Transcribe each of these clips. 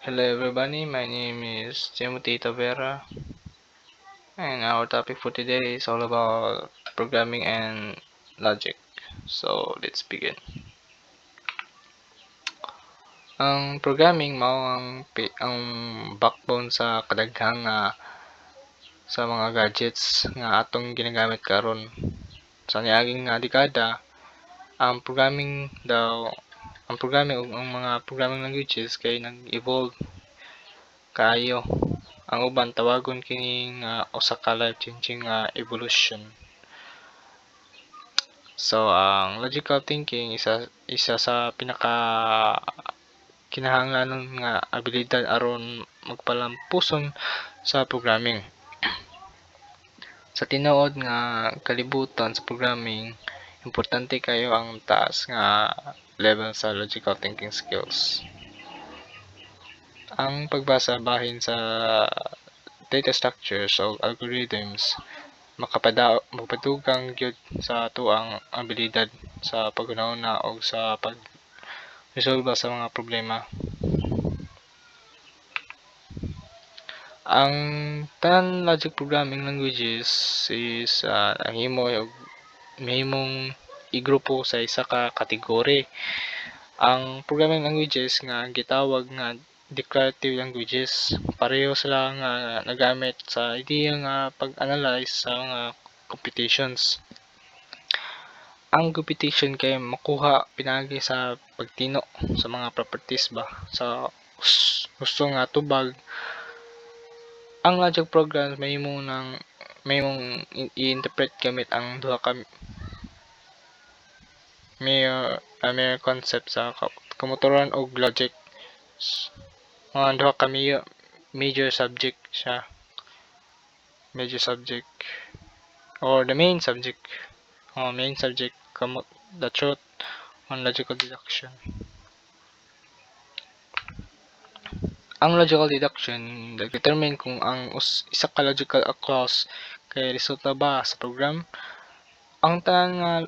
Hello everybody, my name is Timothy Tavera, and our topic for today is all about programming and logic. So let's begin. Ang programming mao ang backbone sa kadaghang sa mga gadgets nga atong ginagamit karon. Sa niaging dekada, ang programming daw ang programming ug ang mga programming languages kay nag-evolve kaayo. Ang uban tawagon kini nga usa ka life-changing evolution. So, ang logical thinking isa sa pinaka kinahanglanon nga abilidad aron magpalampuson sa programming. Sa tinuod nga kalibutan sa programming, importante kayo ang taas nga level sa logical thinking skills. Ang pagbasa bahin sa data structures o algorithms makapadugang gyud sa atoang abilidad sa paghunahuna og sa pagresolba sa mga problema. Ang tanan logic programming languages is mahimong igrupo sa isa ka kategory. Ang programming languages nga gitawag nga declarative languages, pareho sila nga nagamit sa ideya nga pag-analyze sa mga computations. Ang computation kay makuha pinaagi sa pagtino sa mga properties ba sa gusto nga tubag. Ang logic programs mahimong i-interpret gamit ang duha ka major concept sa kamotoran og logic. Mga duha ka major subject siya. Major subject or the main subject. Main subject the truth on logical deduction. Ang logical deduction nag-determine kung ang isa ka logical clause kay resulta ba sa program. Ang tanan nga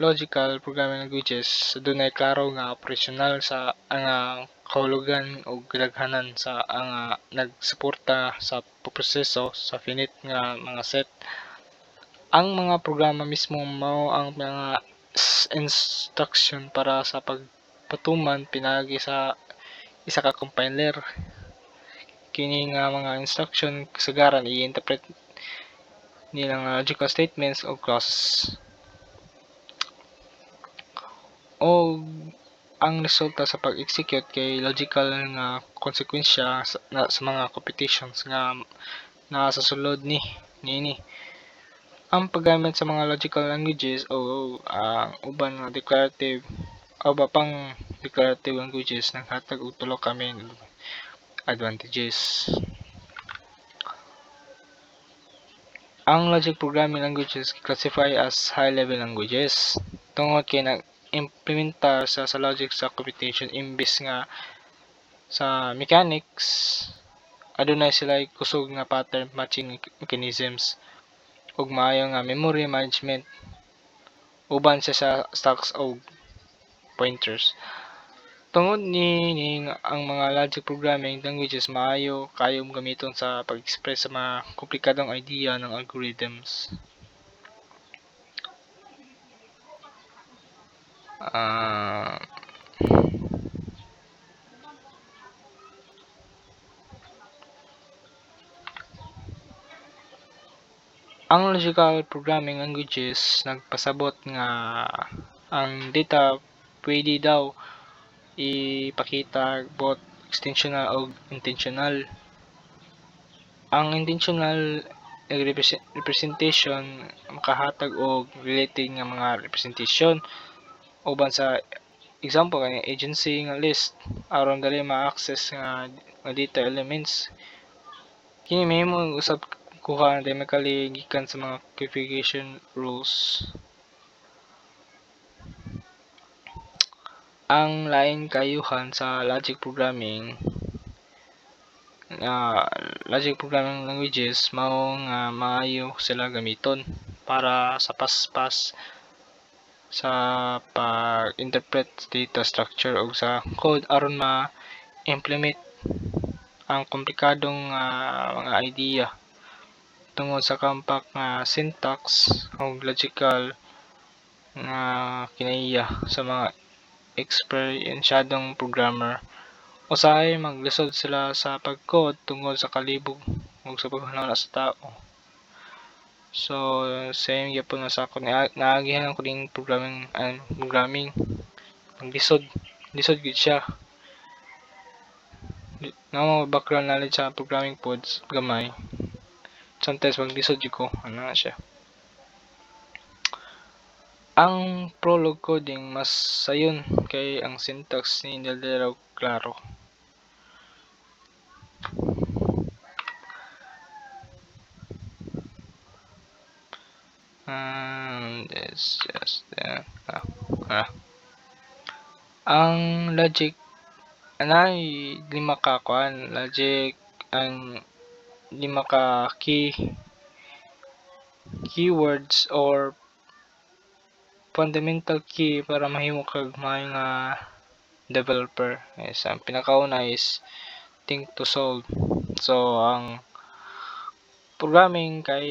logical programming languages adunay klaro nga operasyonal sa ang kahulugan ug kadaghanan sa ang nagsuporta sa proseso sa finite nga mga set. Ang mga programa mismo mao ang mga instruction para sa pagpatuman pinaagi sa isa ka compiler. Kini nga mga instruction kasagaran i-interpret nila nga logical statements o clauses. O ang resulta sa pag-execute kay logical nga konsekwensya sa mga computations nga naa sa sulod niini. Ang paggamit sa mga logical languages o ang uban nga declarative languages naghatag og tulo ka main advantages. Ang logic programming languages classify as high-level languages tungod kay nag-implementar sa logic sa computation imbis nga sa mechanics. Adunay sila kusog nga pattern matching mechanisms ug maayo nga memory management uban sa stacks og pointers. Tungod niini ang mga logic programming languages maayo kayong gamiton sa pag-express sa mga komplikadong idea ng algorithms. Ang logical programming languages nagpasabot nga ang data pwede daw ipakita both extensional ug intentional. Ang intentional representation makahatag og related nga mga representation uban sa example kay agency nga list aron dali ma-access nga data elements. Kini mahimong usab kuha dynamically gikan sa mga configuration rules. Ang lain kayuhan sa logic programming languages mao nga maayo sila gamiton para sa paspas sa pag-interpret data structure ug sa code aron ma-implement ang komplikadong mga idea tungod sa compact nga syntax ug logical nga kinaiya sa mga eksperyensyadong programmer. Usahay maglisod sila sa pag-code tungod sa kalibog ug sa paghinala sa tao. So same gyapon nga sa ako naagihan ako ning programming maglisod lisod gid siya. Nga background knowledge sa programming pods gamay. Sometimes maglisod jud ko ana siya. Ang Prolog coding mas sayon kay ang syntax ni dili raw klaro. It's just ang logic anay lima ka kuan logic ang lima ka keywords or fundamental key para mahimo kag maayo nga developer. Yes, ang pinakauna is think to solve. So ang programming kay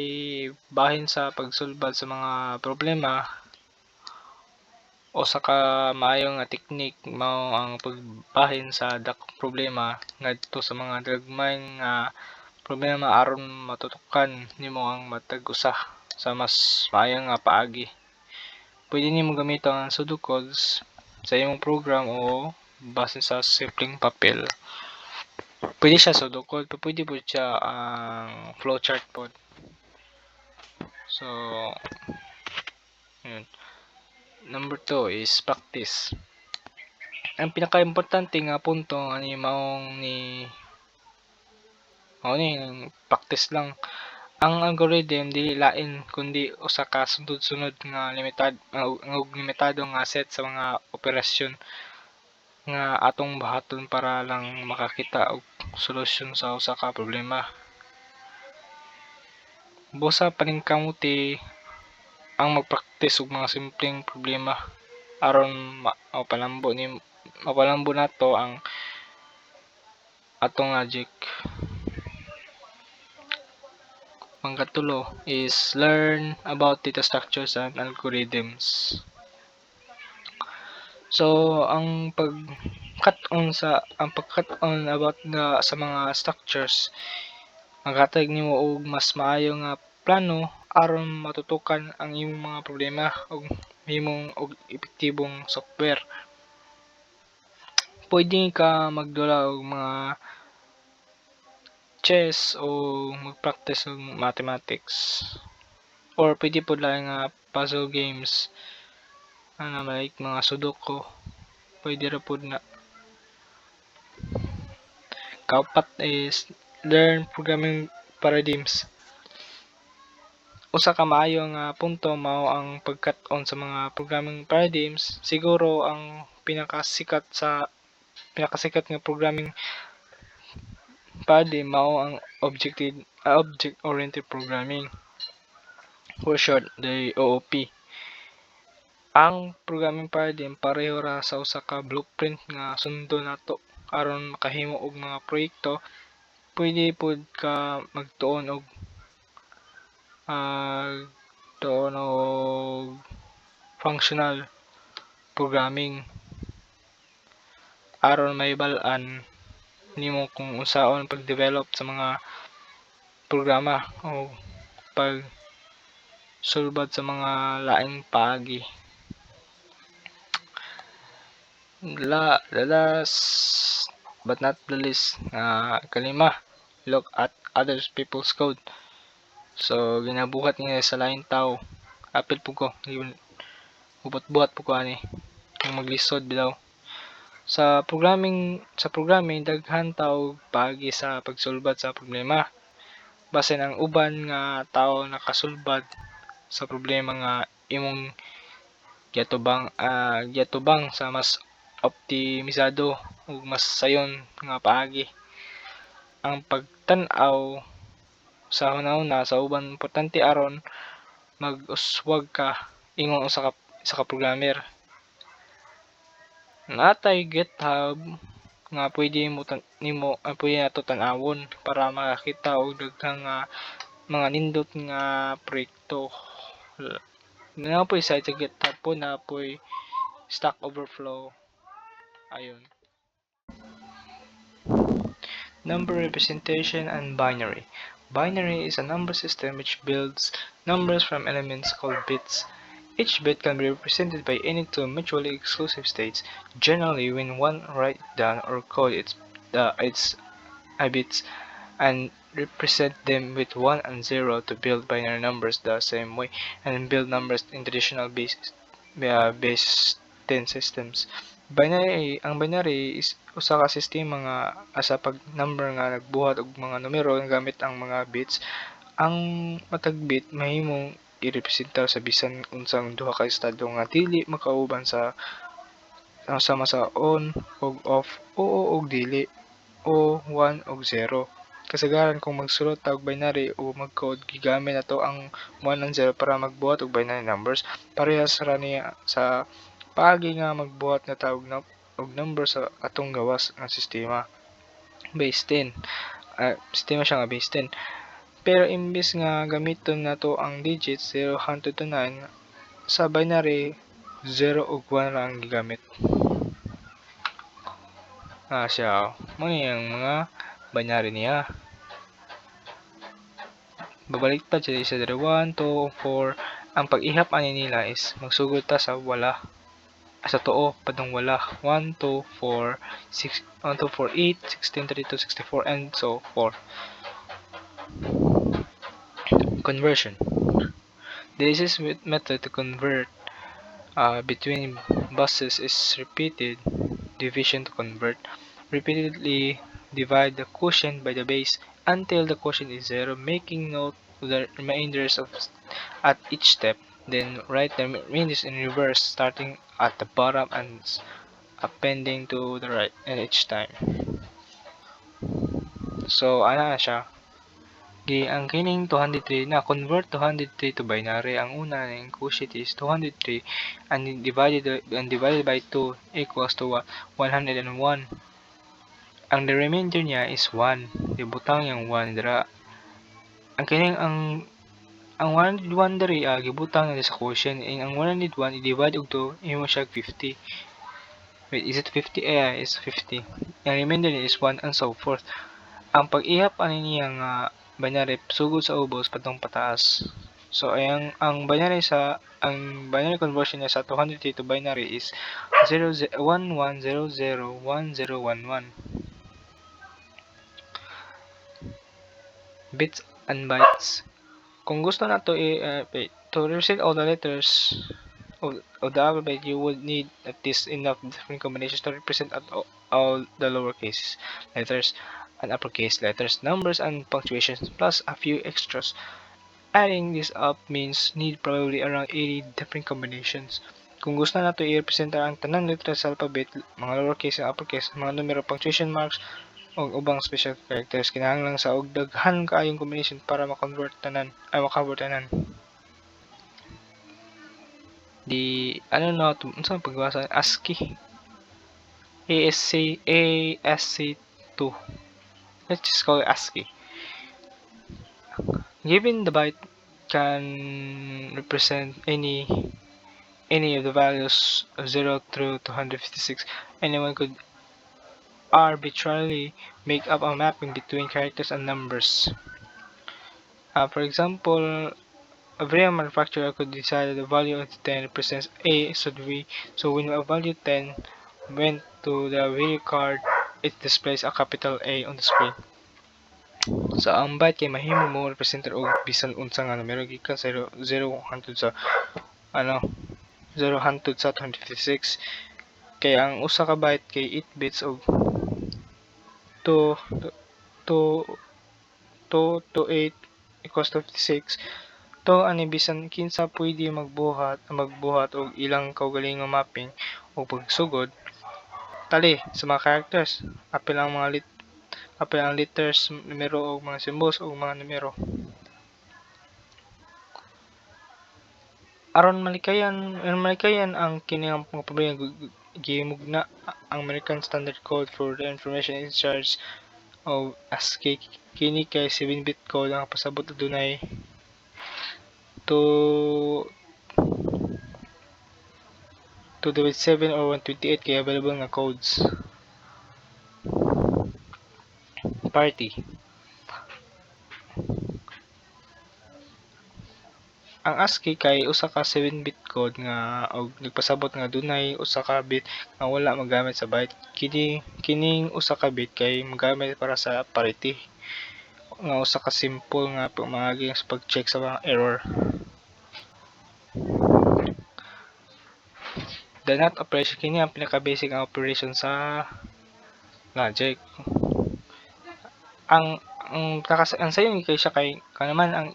bahin sa pagsulbad sa mga problema o sa ka maayo nga teknik mao ang pagbahin sa dakong problema ngadto sa mga gagmay nga problema aron matutukan nimo ang matag usa sa mas maayo nga paagi. Pwede nimo gamiton ang pseudocodes sa imong program o base sa simpleng papel. Pwede siya pseudocode, pero pwede po siya ang flowchart po. So, yun. Number 2 is practice. Ang pinaka-importante nga punto ani maong ni practice lang. Ang algorithm dili lain kundi usa ka sunod-sunod nga limitado nga set sa mga operasyon nga atong buhaton para lang makakita og solusyon sa usa ka problema. Busa paningkamuti ang magpraktis og mga simpleng problema aron mapalambo nato ang atong logic. Pangkatulo is learn about data structures and algorithms. So ang pag-cut-on about sa mga structures maghatag nimo og mas maayo nga plano aron matutukan ang imong mga problema og himong og epektibong software. Pwede ka magdula og mga chess o mag-practice og mathematics. Or pwede po lang nga puzzle games like mga sudoku. Pwede ra pud na. Kaupat is learn programming paradigms. Usa ka maayo nga punto mao ang pag-cut-on sa mga programming paradigms. Siguro ang pinakasikat nga programming paradigm mao ang object-oriented programming, for short the OOP. Ang programming paradigm pareho ra sa usa ka blueprint nga sundon nato aron makahimo og mga proyekto. Pwede pud ka magtuon og functional programming aron mahibal-an nimo kung unsaon pag-develop sa mga programa o pag-sulbad sa mga laing paagi. The last but not the least kalima, look at other people's code. So ginabuhat niya sa laing tao. Apil po ko, buhat po ko ani yung maglisod bilaw. Sa programming daghan tao paagi sa pagsulbad sa problema. Basin ang uban nga tao nakasulbad sa problema nga imong giyatubang sa mas optimisado ug mas sayon nga paagi. Ang pagtan-aw sa hunahuna sa uban importante aron mag-uswag ka ingon usa ka programmer. Natay GitHub nga pwede pwede nato tan-awon para makakita og daghang mga nindot nga proyekto. Napoy site sa GitHub po, napoy Stack Overflow. Ayun. Number representation and binary. Binary is a number system which builds numbers from elements called bits. Each bit can be represented by any two mutually exclusive states. Generally, when one writes down or code its bits and represent them with 1 and 0 to build binary numbers the same way and build numbers in traditional base 10 systems. Ang binary is usa ka sistema nga asa pag number nga nagbuhat og mga numero gamit ang mga bits. Ang matag bit mahimong irepresenta sa bisan unsang duha ka estado nga dili makauban sa sama sa on ug off, oo ug dili, o 1 ug 0. Kasagaran kung magsulot ta og binary o mag-code, gigamit nato ang 1 and 0 para magbuhat og binary numbers. Parehas ra niya sa paagi nga magbuhat na ta og number sa atong gawas nga sistema. Base 10. Sistema siya nga base 10. Pero imbes nga gamiton nato ang digits 0 hangtod to 9, sa binary 0 ug 1 ra ang gigamit. Siya, mo ang mga binary niya. Babalik pa siya sa 1, 2, 4. Ang pag-ihap ani nila is magsugod ta sa wala. Sa too, padong wala. 1, 2, 4, 6, 1, 2, 4, 8, 16, 32, 64, and so forth. Conversion. The easiest method to convert between buses is repeated division to convert. Repeatedly divide the quotient by the base until the quotient is 0, making note of the remainders at each step. Then write the remainders in reverse, starting at the bottom and appending to the right and each time. So, ana siya. Ang kining 203 na convert 203 to binary. Ang una ng quotient is 203 and divided by 2 equals to 101. Ang the remainder niya is 1. Gibutang yung 1 dira. Ang kining ang 101 diri gibutang na sa quotient. Ang 101 i-divide og 2 imo siya 50. Wait, is it 50? Is 50. Ang remainder niya is 1 and so forth. Ang pag-ihap ani niya nga binary sugod sa ubos patong pataas. So ang binary conversion niya sa 203 to binary is 11001011. Bits and bytes. Kung gusto na to represent all the letters of the alphabet, you would need at least enough different combinations to represent all the lowercase letters and uppercase letters, numbers, and punctuations, plus a few extras. Adding this up means need probably around 80 different combinations. Kung gusto na to i-represent ang tanang letra sa alphabet, mga lowercase and uppercase, mga numero, punctuation marks, o ubang special characters, kinahanglan sa og daghan kaayong combination para makakonvert tanan. Unsa pagbasa? ASCII. ASC2. Let's just call it ASCII. Given the byte can represent any of the values of 0 through 256, anyone could arbitrarily make up a mapping between characters and numbers. For example, a video manufacturer could decide that the value of 10 represents A, so when a value 10 went to the video card, it displays a capital A on the screen. So ang byte kay mahimo mo representer og bisan unsa nga numero gikan sa 0 hangtod sa 256. Kaya ang usa ka byte kay 8 bits og 2 to 8 equals to 56. To ani bisan kinsa pwede magbuhat og ilang kaugalingong mapping o pagsugod tali sa mga characters. Apil ang letters, numero o mga symbols o mga numero. Aron malikayan ang kini mga problema gihimugna ang American Standard Code for the Information Exchange of ASCII. Kini kay 7-bit code ang pasabot adunay to the 7 or 128 kay available nga codes. Party. Ang ASCII kay usa ka 7-bit code nga og nagpasabot nga dunay usa ka bit nga wala magamit sa byte. Kining usa ka bit kay magamit para sa parity nga usa ka simple nga pamaagi sa pag-check sa mga error. The NOT operation kini ang pinaka-basic nga operation sa logic. Ang sayon kay siya kay kanaman ang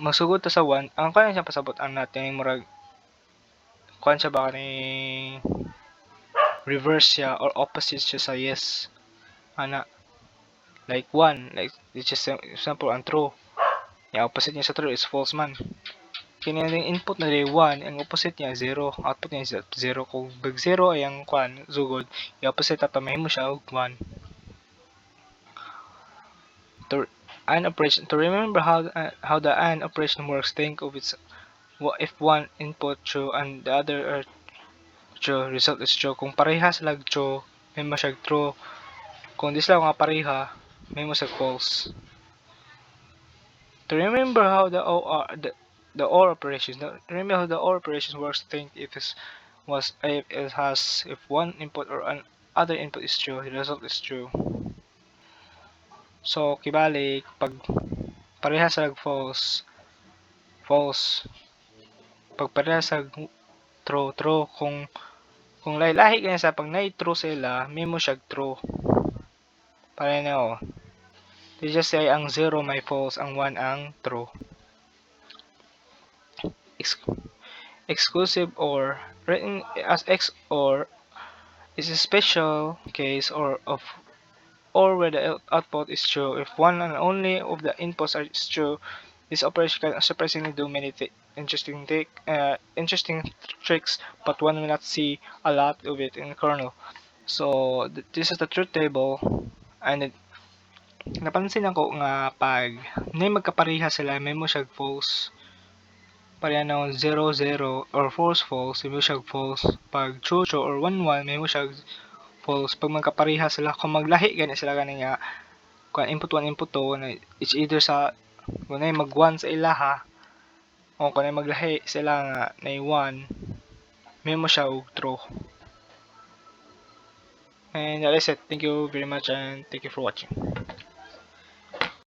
magsugod ta sa 1 ang kuan siya pasabot ang natin murag kuan siya ba ni reverse siya or opposite siya sa yes ana like 1 like which is example ang true yung opposite niya sa true is false man kini ang input na day 1 ang opposite niya 0 output niya 0 kung big 0 ay ang kuan sugod yung opposite ato mahimo siya og 1 to remember how the AND operation works, think of it if one input true and the other are true, result is true. Kung parehas lag true, may mo siya true. Kung di sila mga pareha, may mo siya false. To remember how the OR operations, remember how the OR operations works, think if one input or other input is true, the result is true. So kibalik pag parehas lag false, pag parehas lag true kung lahi-lahi kaya sa pag na-true sila memo siya true para na they just say ang 0 may false ang 1 ang true. Exclusive OR written as XOR is a special case or where the output is true if one and only of the inputs are true. This operation can surprisingly do many interesting tricks, but one will not see a lot of it in the kernel. So this is the truth table, and napansin ako nga pag may magkapareha sila may mo siya false. Pareha na 0 0 or false may mo siya false. Pag true or 1 1 may mo siya false. Pag magkapareha sila kung maglahi gani sila gani nga kung input 1 input 2 na it's either sa kung mag 1 sa ilaha o kung maglahi sila nga na 1 may mo siya og true. And that is it. Thank you very much and thank you for watching.